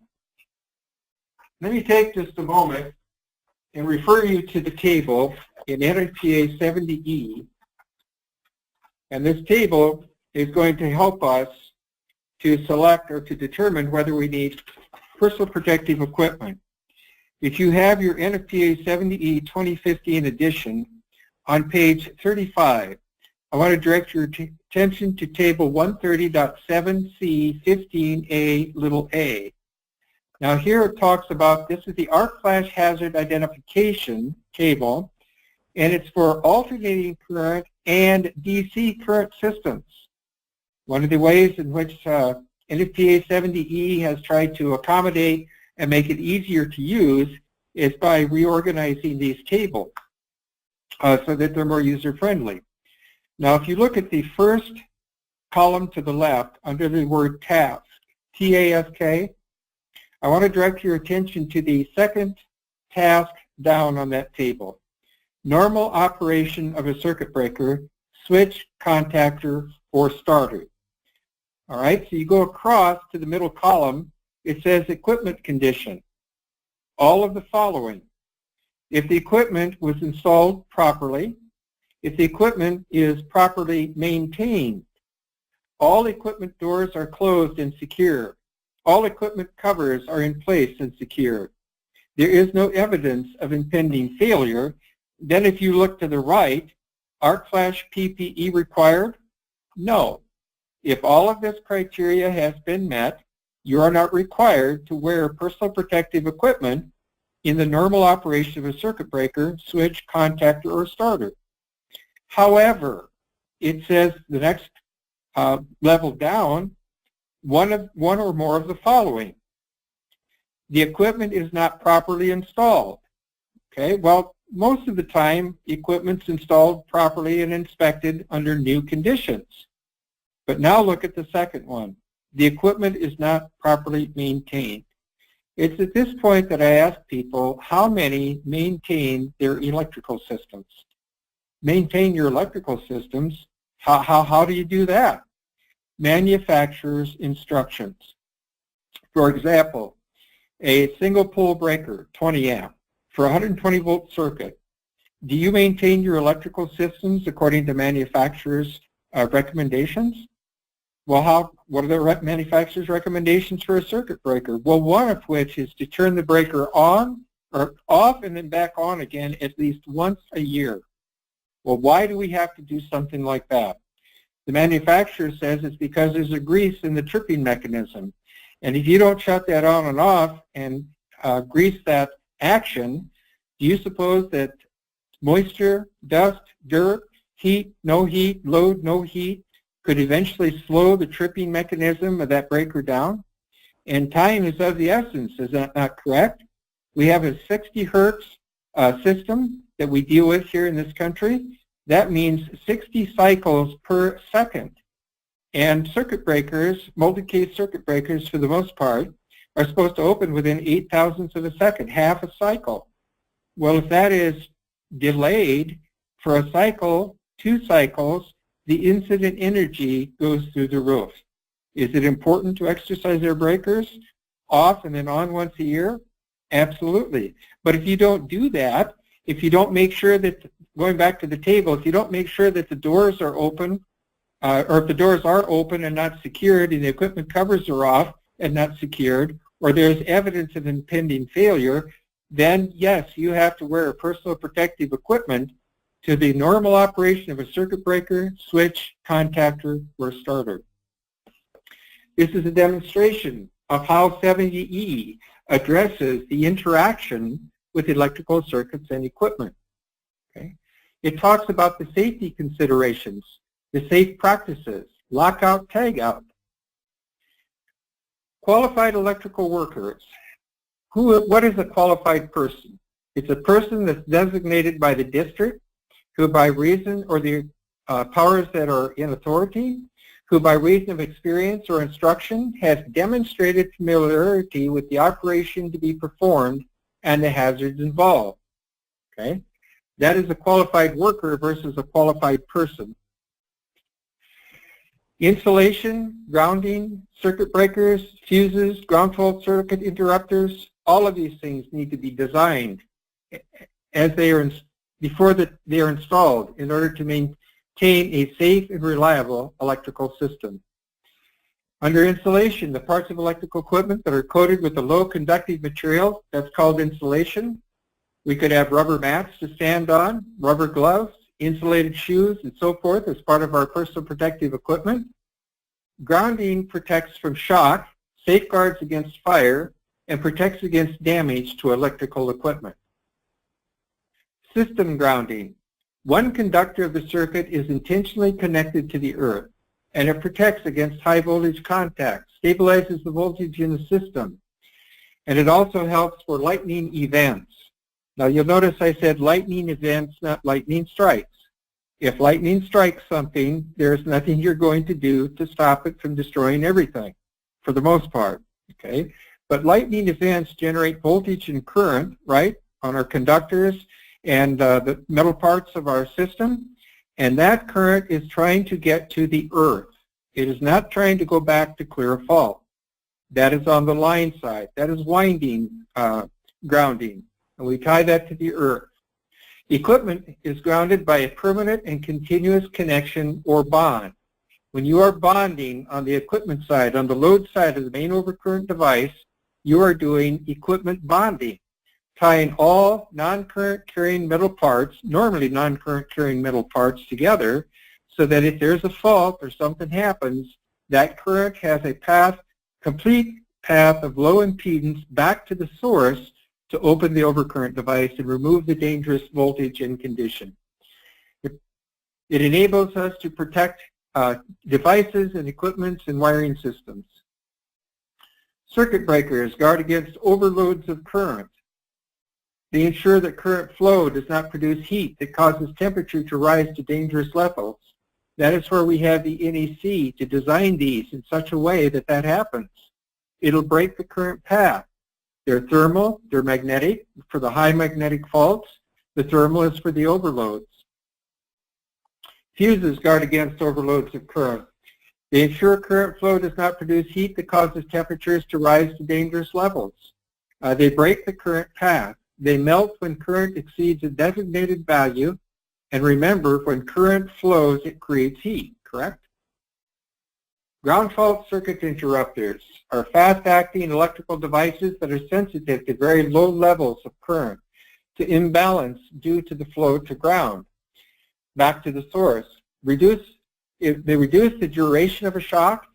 Let me take just a moment and refer you to the table in NFPA 70E. And this table is going to help us to select or to determine whether we need personal protective equipment. If you have your NFPA 70E 2015 edition on page 35, I want to direct your attention to table 130.7C15A(a). Now here it talks about, this is the arc flash hazard identification table, and it's for alternating current and DC current systems. One of the ways in which NFPA 70E has tried to accommodate and make it easier to use is by reorganizing these tables so that they're more user-friendly. Now, if you look at the first column to the left under the word task, T-A-S-K, I want to direct your attention to the second task down on that table. Normal operation of a circuit breaker, switch, contactor, or starter. All right, so you go across to the middle column, it says equipment condition. All of the following. If the equipment was installed properly, if the equipment is properly maintained, all equipment doors are closed and secure, all equipment covers are in place and secure, there is no evidence of impending failure, then if you look to the right, arc flash PPE required? No. If all of this criteria has been met, you are not required to wear personal protective equipment in the normal operation of a circuit breaker, switch, contactor, or starter. However, it says the next level down, one or more of the following. The equipment is not properly installed. Okay, well, most of the time, equipment's installed properly and inspected under new conditions. But now look at the second one. The equipment is not properly maintained. It's at this point that I ask people, how many maintain their electrical systems? Maintain your electrical systems. How do you do that? Manufacturer's instructions. For example, a single pole breaker, 20 amp, for a 120 volt circuit. Do you maintain your electrical systems according to manufacturer's recommendations? Well, what are the manufacturer's recommendations for a circuit breaker? Well, one of which is to turn the breaker on or off and then back on again at least once a year. Well, why do we have to do something like that? The manufacturer says it's because there's a grease in the tripping mechanism. And if you don't shut that on and off and grease that action, do you suppose that moisture, dust, dirt, heat, load, no heat, could eventually slow the tripping mechanism of that breaker down? And time is of the essence, is that not correct? We have a 60 hertz system that we deal with here in this country. That means 60 cycles per second. And circuit breakers, multi-case circuit breakers for the most part, are supposed to open within 8 thousandths of a second, half a cycle. Well, if that is delayed for a cycle, 2 cycles, the incident energy goes through the roof. Is it important to exercise their breakers off and then on once a year? Absolutely. But if you don't do that, if you don't make sure that, going back to the table, if you don't make sure that the doors are open, or if the doors are open and not secured and the equipment covers are off and not secured, or there's evidence of impending failure, then yes, you have to wear personal protective equipment to the normal operation of a circuit breaker, switch, contactor, or starter. This is a demonstration of how 70E addresses the interaction with electrical circuits and equipment. Okay? It talks about the safety considerations, the safe practices, lockout, tagout. Qualified electrical workers. What is a qualified person? It's a person that's designated by the district, who by reason, or the powers that are in authority, who by reason of experience or instruction has demonstrated familiarity with the operation to be performed and the hazards involved. Okay? That is a qualified worker versus a qualified person. Insulation, grounding, circuit breakers, fuses, ground fault circuit interrupters, all of these things need to be designed as they are before they are installed in order to maintain a safe and reliable electrical system. Under insulation, the parts of electrical equipment that are coated with a low conductive material, that's called insulation. We could have rubber mats to stand on, rubber gloves, insulated shoes, and so forth as part of our personal protective equipment. Grounding protects from shock, safeguards against fire, and protects against damage to electrical equipment. System grounding. One conductor of the circuit is intentionally connected to the earth, and it protects against high voltage contact, stabilizes the voltage in the system, and it also helps for lightning events. Now you'll notice I said lightning events, not lightning strikes. If lightning strikes something, there's nothing you're going to do to stop it from destroying everything, for the most part, okay? But lightning events generate voltage and current, right, on our conductors and the metal parts of our system, and that current is trying to get to the earth. It is not trying to go back to clear a fault. That is on the line side. That is winding grounding, and we tie that to the earth. Equipment is grounded by a permanent and continuous connection or bond. When you are bonding on the equipment side, on the load side of the main overcurrent device, you are doing equipment bonding, tying all non-current carrying metal parts, normally non-current carrying metal parts, together so that if there's a fault or something happens, that current has a complete path of low impedance back to the source to open the overcurrent device and remove the dangerous voltage and condition. It enables us to protect devices and equipments and wiring systems. Circuit breakers guard against overloads of current. They ensure that current flow does not produce heat that causes temperature to rise to dangerous levels. That is where we have the NEC to design these in such a way that that happens. It'll break the current path. They're thermal, they're magnetic for the high magnetic faults. The thermal is for the overloads. Fuses guard against overloads of current. They ensure current flow does not produce heat that causes temperatures to rise to dangerous levels. They break the current path. They melt when current exceeds a designated value. And remember, when current flows, it creates heat, correct? Ground fault circuit interrupters are fast-acting electrical devices that are sensitive to very low levels of current, to imbalance due to the flow to ground. Back to the source. They reduce the duration of a shock,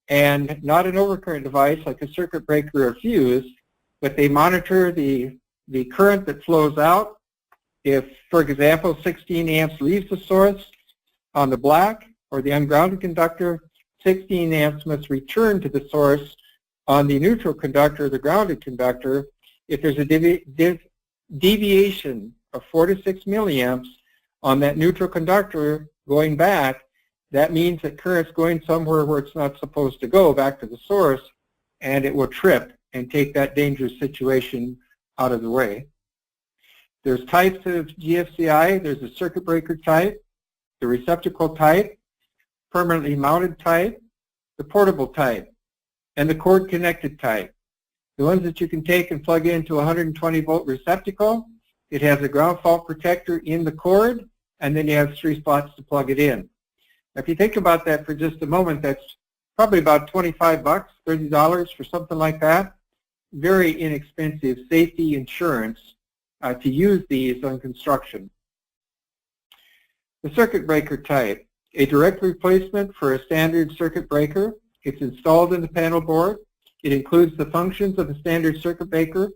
and not an overcurrent device like a circuit breaker or fuse, but they monitor the current that flows out. If, for example, 16 amps leaves the source on the black or the ungrounded conductor, 16 amps must return to the source on the neutral conductor or the grounded conductor. If there's a deviation of 4 to 6 milliamps on that neutral conductor going back, that means that current's going somewhere where it's not supposed to go, back to the source, and it will trip and take that dangerous situation out of the way. There's types of GFCI. There's a circuit breaker type, the receptacle type, permanently mounted type, the portable type, and the cord connected type. The ones that you can take and plug into a 120 volt receptacle, it has a ground fault protector in the cord, and then you have 3 spots to plug it in. Now, if you think about that for just a moment, that's probably about $25, $30 for something like that. Very inexpensive safety insurance to use these on construction. The circuit breaker type, a direct replacement for a standard circuit breaker. It's installed in the panel board. It includes the functions of a standard circuit breaker,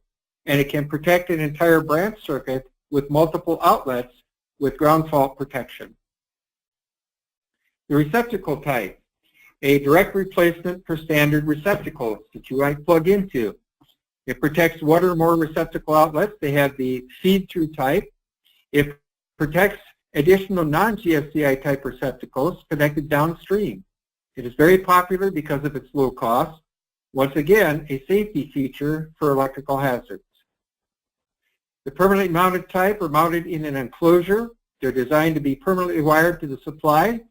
and it can protect an entire branch circuit with multiple outlets with ground fault protection. The receptacle type, a direct replacement for standard receptacles that you might plug into. It protects one or more receptacle outlets. They have the feed-through type. It protects additional non-GFCI type receptacles connected downstream. It is very popular because of its low cost. Once again, a safety feature for electrical hazards. The permanently mounted type are mounted in an enclosure. They're designed to be permanently wired to the supply,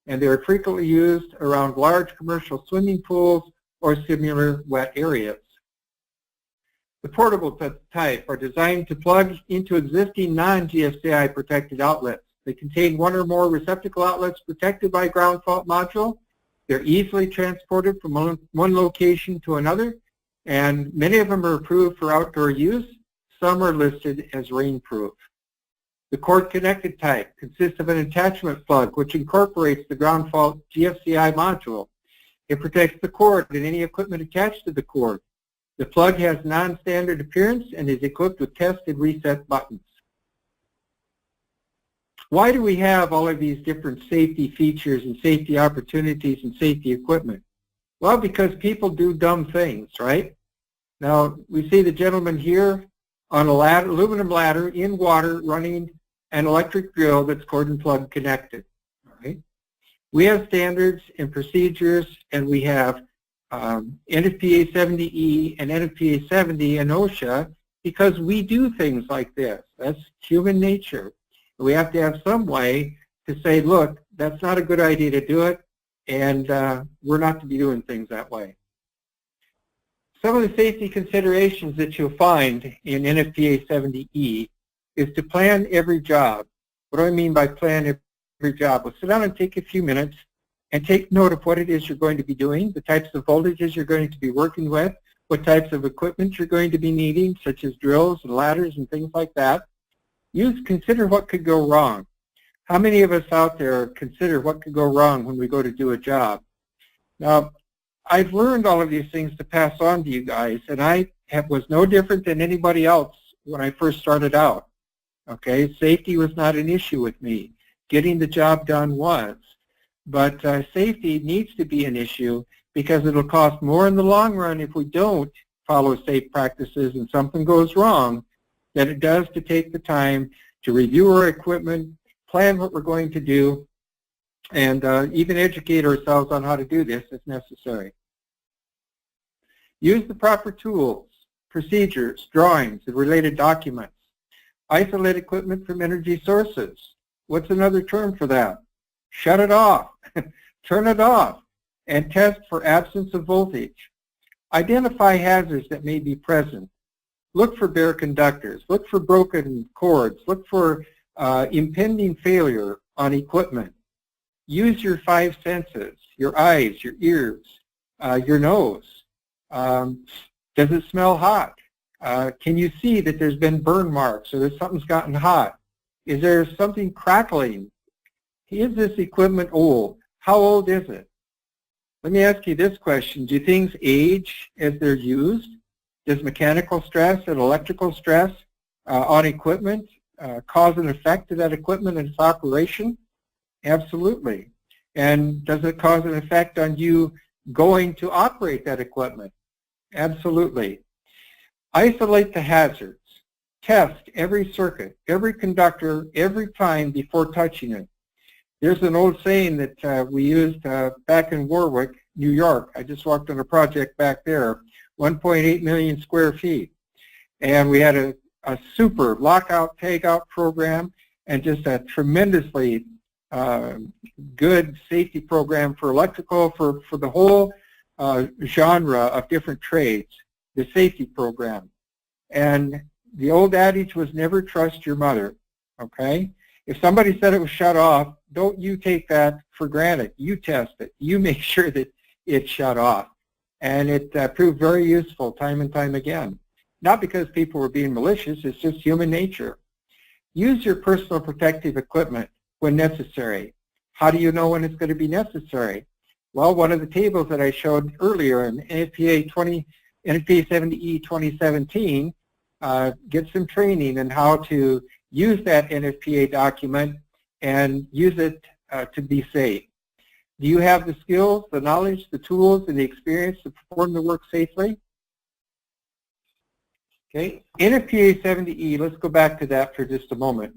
and they are frequently used around large commercial swimming pools or similar wet areas. The portable type are designed to plug into existing non-GFCI protected outlets. They contain one or more receptacle outlets protected by a ground fault module. They're easily transported from one location to another, and many of them are approved for outdoor use. Some are listed as rainproof. The cord-connected type consists of an attachment plug which incorporates the ground fault GFCI module. It protects the cord and any equipment attached to the cord. The plug has non-standard appearance and is equipped with test and reset buttons. Why do we have all of these different safety features and safety opportunities and safety equipment? Well, because people do dumb things, right? Now, we see the gentleman here on a ladder, aluminum ladder in water running an electric drill that's cord and plug connected. Right? We have standards and procedures, and we have NFPA 70E and NFPA 70 and OSHA because we do things like this. That's human nature. We have to have some way to say, look, that's not a good idea to do it, and we're not to be doing things that way. Some of the safety considerations that you'll find in NFPA 70E is to plan every job. What do I mean by plan every job? Well, sit down and take a few minutes and take note of what it is you're going to be doing, the types of voltages you're going to be working with, what types of equipment you're going to be needing, such as drills and ladders and things like that. Consider what could go wrong. How many of us out there consider what could go wrong when we go to do a job? Now, I've learned all of these things to pass on to you guys, and was no different than anybody else when I first started out. Okay, safety was not an issue with me. Getting the job done was. But safety needs to be an issue because it'll cost more in the long run if we don't follow safe practices and something goes wrong than it does to take the time to review our equipment, plan what we're going to do, and even educate ourselves on how to do this if necessary. Use the proper tools, procedures, drawings, and related documents. Isolate equipment from energy sources. What's another term for that? Shut it off, turn it off, and test for absence of voltage. Identify hazards that may be present. Look for bare conductors. Look for broken cords. Look for impending failure on equipment. Use your 5 senses, your eyes, your ears, your nose. Does it smell hot? Can you see that there's been burn marks or that something's gotten hot? Is there something crackling? Is this equipment old? How old is it? Let me ask you this question. Do things age as they're used? Does mechanical stress and electrical stress on equipment cause an effect to that equipment and its operation? Absolutely. And does it cause an effect on you going to operate that equipment? Absolutely. Isolate the hazards. Test every circuit, every conductor, every time before touching it. There's an old saying that we used back in Warwick, New York. I just walked on a project back there, 1.8 million square feet. And we had a super lockout, tagout program and just a tremendously good safety program for electrical, for the whole genre of different trades, the safety program. And the old adage was never trust your mother, okay? If somebody said it was shut off, don't you take that for granted. You test it. You make sure that it's shut off. And it proved very useful time and time again. Not because people were being malicious, it's just human nature. Use your personal protective equipment when necessary. How do you know when it's going to be necessary? Well, one of the tables that I showed earlier in NFPA 70E 2017 get some training in how to use that NFPA document and use it to be safe. Do you have the skills, the knowledge, the tools, and the experience to perform the work safely? Okay, NFPA 70E, let's go back to that for just a moment.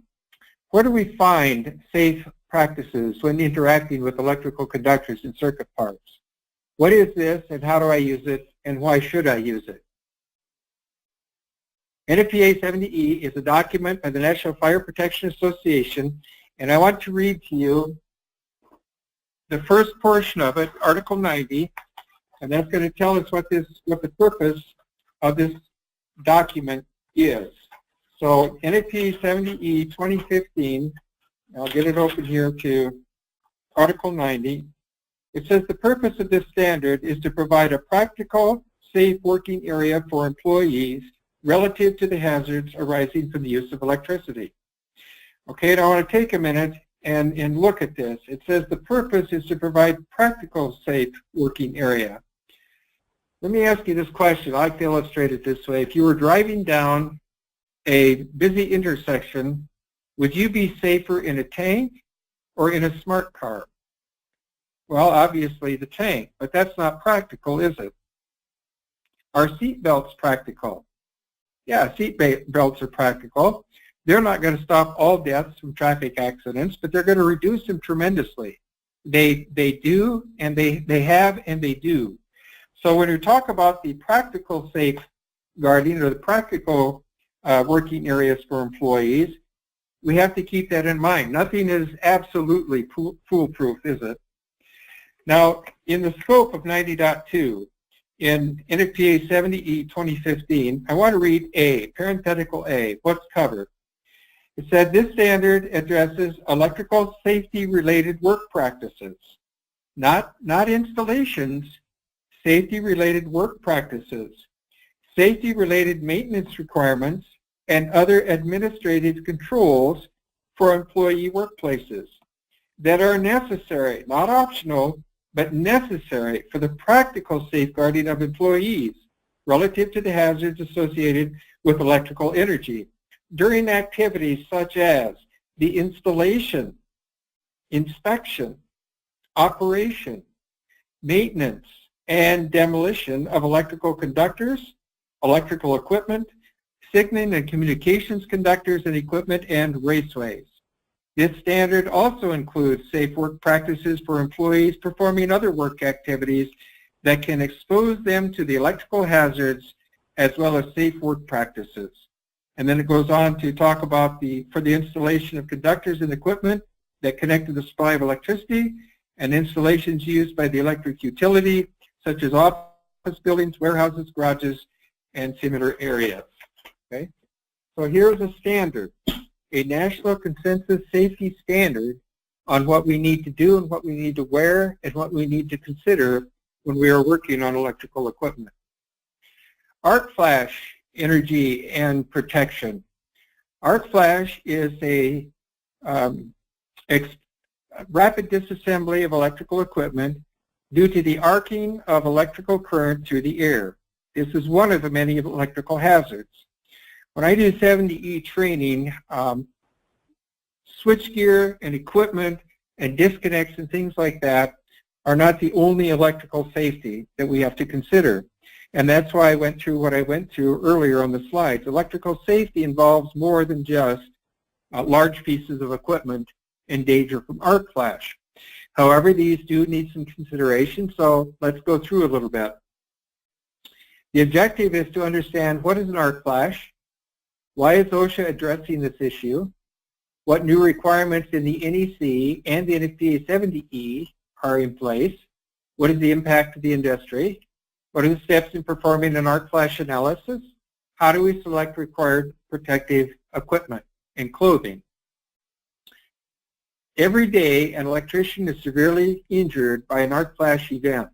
Where do we find safe practices when interacting with electrical conductors and circuit parts? What is this and how do I use it and why should I use it? NFPA 70E is a document by the National Fire Protection Association, and I want to read to you the first portion of it, Article 90, and that's going to tell us what the purpose of this document is. So NFPA 70E 2015, I'll get it open here to Article 90. It says the purpose of this standard is to provide a practical, safe working area for employees relative to the hazards arising from the use of electricity. Okay, now I want to take a minute and look at this. It says the purpose is to provide practical, safe working area. Let me ask you this question. I like to illustrate it this way. If you were driving down a busy intersection, would you be safer in a tank or in a smart car? Well, obviously the tank, but that's not practical, is it? Are seat belts practical? Yeah, seat belts are practical. They're not going to stop all deaths from traffic accidents, but they're going to reduce them tremendously. They do, and they have, and they do. So when we talk about the practical safeguarding or the practical working areas for employees, we have to keep that in mind. Nothing is absolutely foolproof, is it? Now, in the scope of 90.2, in NFPA 70E 2015, I want to read A, parenthetical A, what's covered. It said this standard addresses electrical safety-related work practices, not installations, safety-related work practices, safety-related maintenance requirements, and other administrative controls for employee workplaces that are necessary, not optional, but necessary for the practical safeguarding of employees relative to the hazards associated with electrical energy during activities such as the installation, inspection, operation, maintenance, and demolition of electrical conductors, electrical equipment, signaling and communications conductors and equipment, and raceways. This standard also includes safe work practices for employees performing other work activities that can expose them to the electrical hazards, as well as safe work practices. And then it goes on to talk about for the installation of conductors and equipment that connect to the supply of electricity, and installations used by the electric utility, such as office buildings, warehouses, garages, and similar areas. Okay? So here's a standard, a national consensus safety standard on what we need to do and what we need to wear and what we need to consider when we are working on electrical equipment. Arc flash energy and protection. Arc flash is a rapid disassembly of electrical equipment due to the arcing of electrical current through the air. This is one of the many electrical hazards. When I do 70E training, switchgear and equipment and disconnects and things like that are not the only electrical safety that we have to consider. And that's why I went through what I went through earlier on the slides. Electrical safety involves more than just large pieces of equipment in danger from arc flash. However, these do need some consideration, so let's go through a little bit. The objective is to understand what is an arc flash, why is OSHA addressing this issue, what new requirements in the NEC and the NFPA 70E are in place, what is the impact of the industry, what are the steps in performing an arc flash analysis, how do we select required protective equipment and clothing. Every day, an electrician is severely injured by an arc flash event.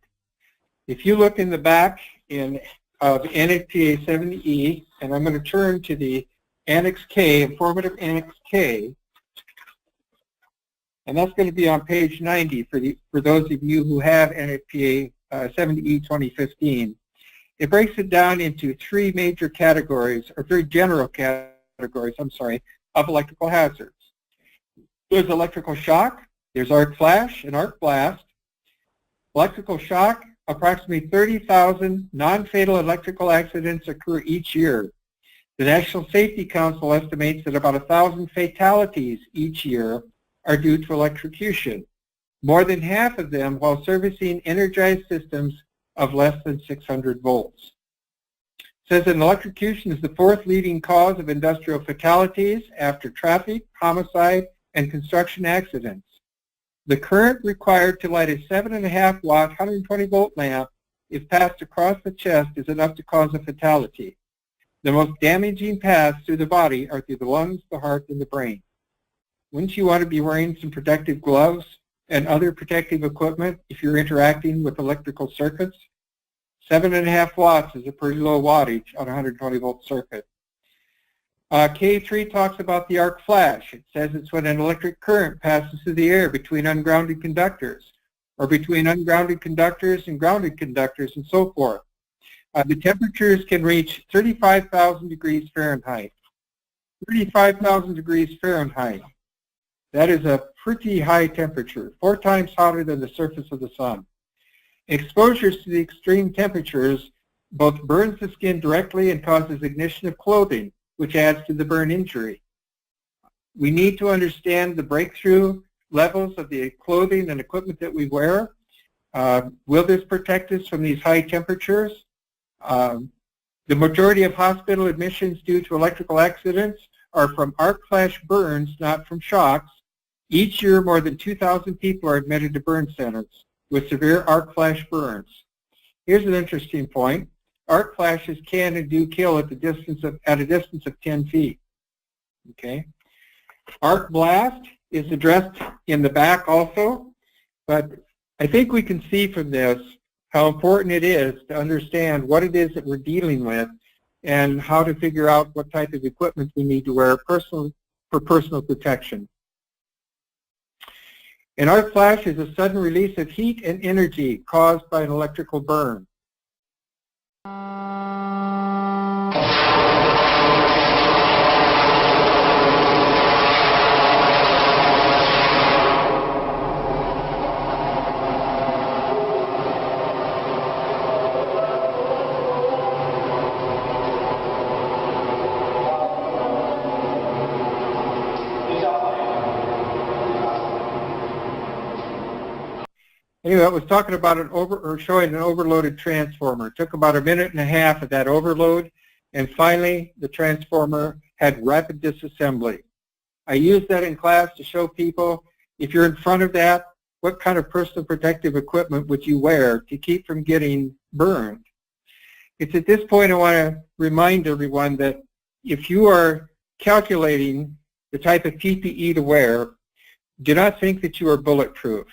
If you look in the back of NFPA 70E, and I'm going to turn to the Annex K, informative Annex K, and that's going to be on page 90 for those of you who have NFPA 70E 2015. It breaks it down into three major categories, or three general categories, of electrical hazards. There's electrical shock, there's arc flash and arc blast. Electrical shock, approximately 30,000 non-fatal electrical accidents occur each year. The National Safety Council estimates that about 1,000 fatalities each year are due to electrocution, more than half of them while servicing energized systems of less than 600 volts. It says that electrocution is the fourth leading cause of industrial fatalities after traffic, homicide, and construction accidents. The current required to light a 7.5 watt 120 volt lamp, if passed across the chest, is enough to cause a fatality. The most damaging paths through the body are through the lungs, the heart, and the brain. Wouldn't you want to be wearing some protective gloves and other protective equipment if you're interacting with electrical circuits? 7.5 watts is a pretty low wattage on a 120 volt circuit. K3 talks about the arc flash. It says it's when an electric current passes through the air between ungrounded conductors, or between ungrounded conductors and grounded conductors, and so forth. The temperatures can reach 35,000 degrees Fahrenheit. 35,000 degrees Fahrenheit. That is a pretty high temperature, 4 times hotter than the surface of the sun. Exposures to the extreme temperatures both burns the skin directly and causes ignition of clothing, which adds to the burn injury. We need to understand the breakthrough levels of the clothing and equipment that we wear. Will this protect us from these high temperatures? The majority of hospital admissions due to electrical accidents are from arc flash burns, not from shocks. Each year, more than 2,000 people are admitted to burn centers with severe arc flash burns. Here's an interesting point. Arc flashes can and do kill at a distance of 10 feet. Okay. Arc blast is addressed in the back also, but I think we can see from this how important it is to understand what it is that we're dealing with and how to figure out what type of equipment we need to wear for personal protection. An arc flash is a sudden release of heat and energy caused by an electrical burn. Anyway, I was talking about showing an overloaded transformer. It took about 1.5 minutes of that overload, and finally the transformer had rapid disassembly. I use that in class to show people, if you're in front of that, what kind of personal protective equipment would you wear to keep from getting burned? It's at this point I want to remind everyone that if you are calculating the type of PPE to wear, do not think that you are bulletproof,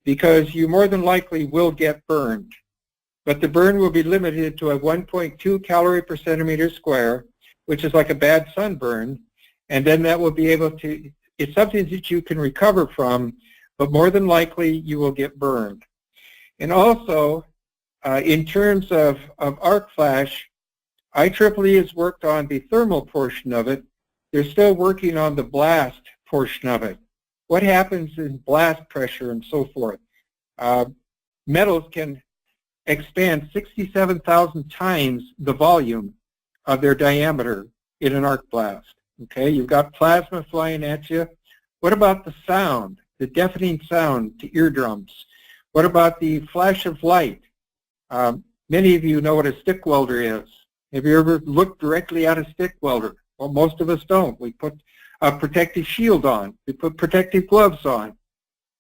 because you more than likely will get burned. But the burn will be limited to a 1.2 calorie per centimeter square, which is like a bad sunburn, and then that will be able to, it's something that you can recover from, but more than likely you will get burned. And also, in terms of arc flash, IEEE has worked on the thermal portion of it. They're still working on the blast portion of it. What happens in blast pressure and so forth? Metals can expand 67,000 times the volume of their diameter in an arc blast. Okay, you've got plasma flying at you. What about the sound, the deafening sound to eardrums? What about the flash of light? Many of you know what a stick welder is. Have you ever looked directly at a stick welder? Well, most of us don't. We put a protective shield on. We put protective gloves on,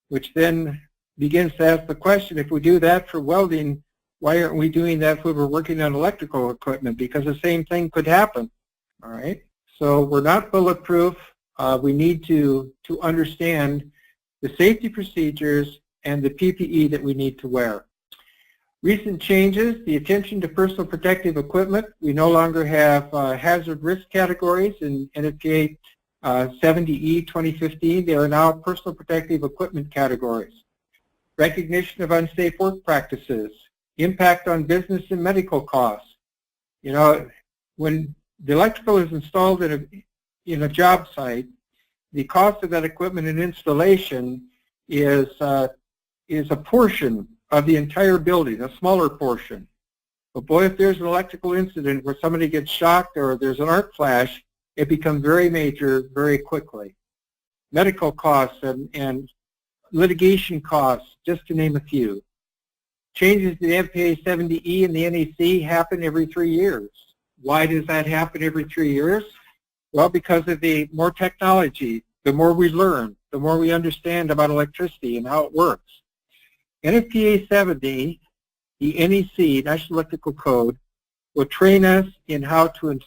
which then begins to ask the question, if we do that for welding, why aren't we doing that when we're working on electrical equipment? Because the same thing could happen, all right? So we're not bulletproof. We need to understand the safety procedures and the PPE that we need to wear. Recent changes, the attention to personal protective equipment. We no longer have hazard risk categories in NFPA 70E 2015. They are now personal protective equipment categories. Recognition of unsafe work practices, impact on business and medical costs. You know, when the electrical is installed in a job site, the cost of that equipment and installation is a portion of the entire building, a smaller portion. But boy, if there's an electrical incident where somebody gets shocked or there's an arc flash, it becomes very major very quickly. Medical costs and litigation costs, just to name a few. Changes to the NFPA 70E and the NEC happen every 3 years. Why does that happen every 3 years? Well, because of the more technology, the more we learn, the more we understand about electricity and how it works. NFPA 70, the NEC, National Electrical Code, will train us in how to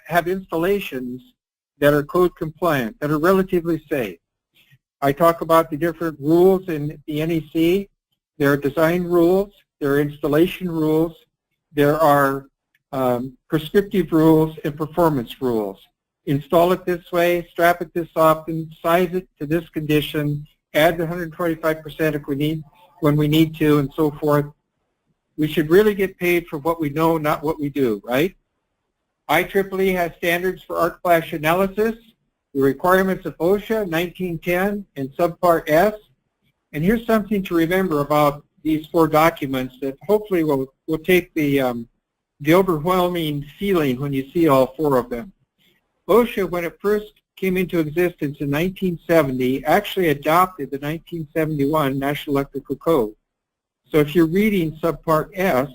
have installations that are code compliant, that are relatively safe. I talk about the different rules in the NEC. There are design rules, there are installation rules, there are prescriptive rules and performance rules. Install it this way, strap it this often, size it to this condition, add the 125% if we need, when we need to, and so forth. We should really get paid for what we know, not what we do, right? IEEE has standards for arc flash analysis, the requirements of OSHA 1910 and Subpart S. And here's something to remember about these 4 documents that hopefully will take the overwhelming feeling when you see all 4 of them. OSHA, when it first came into existence in 1970, actually adopted the 1971 National Electrical Code. So if you're reading Subpart S,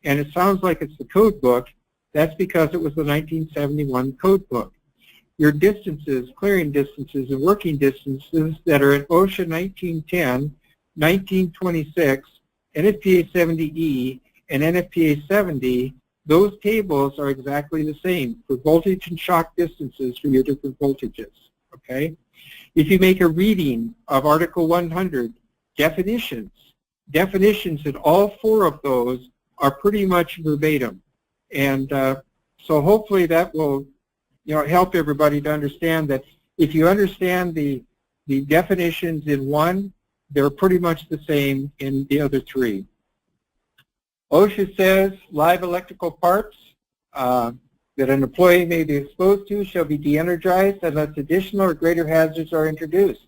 and it sounds like it's the code book, that's because it was the 1971 code book. Your distances, clearing distances, and working distances that are in OSHA 1910, 1926, NFPA 70E, and NFPA 70, those tables are exactly the same for voltage and shock distances for your different voltages, okay? If you make a reading of Article 100, definitions in all 4 of those are pretty much verbatim. And so hopefully that will help everybody to understand that if you understand the definitions in one, they're pretty much the same in the other three. OSHA says live electrical parts that an employee may be exposed to shall be de-energized unless additional or greater hazards are introduced.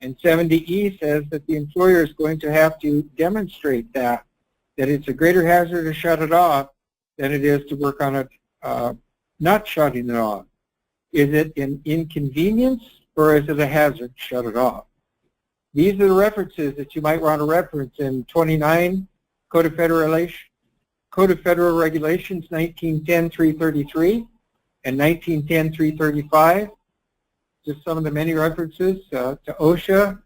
And 70E says that the employer is going to have to demonstrate that it's a greater hazard to shut it off than it is to work on it not shutting it off. Is it an inconvenience or is it a hazard to shut it off? These are the references that you might want to reference in 29 Code of Federal Regulations 1910-333 and 1910-335. Just some of the many references to OSHA.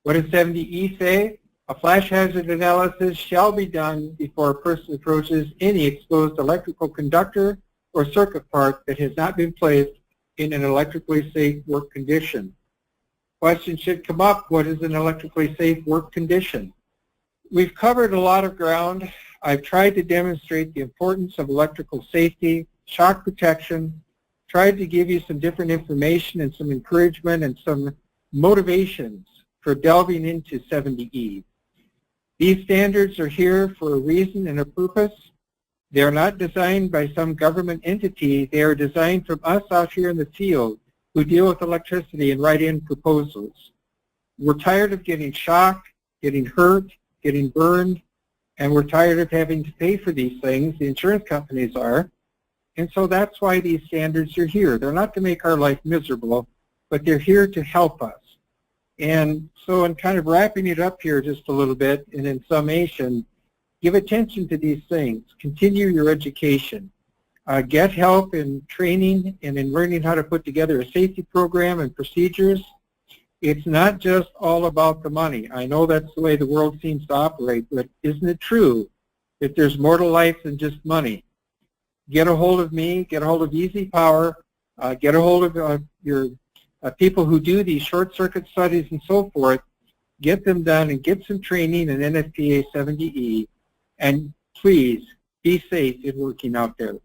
What does 70E say? A flash hazard analysis shall be done before a person approaches any exposed electrical conductor or circuit part that has not been placed in an electrically safe work condition. Question should come up, what is an electrically safe work condition? We've covered a lot of ground. I've tried to demonstrate the importance of electrical safety, shock protection, tried to give you some different information and some encouragement and some motivations for delving into 70E. These standards are here for a reason and a purpose. They are not designed by some government entity. They are designed from us out here in the field who deal with electricity and write in proposals. We're tired of getting shocked, getting hurt, getting burned, and we're tired of having to pay for these things. The insurance companies are. And so that's why these standards are here. They're not to make our life miserable, but they're here to help us. And so in kind of wrapping it up here just a little bit, and in summation, give attention to these things. Continue your education. Get help in training and in learning how to put together a safety program and procedures. It's not just all about the money. I know that's the way the world seems to operate, but isn't it true that there's more to life than just money? Get a hold of me, get a hold of EasyPower, get a hold of your people who do these short circuit studies and so forth, get them done and get some training in NFPA 70E, and please be safe in working out there.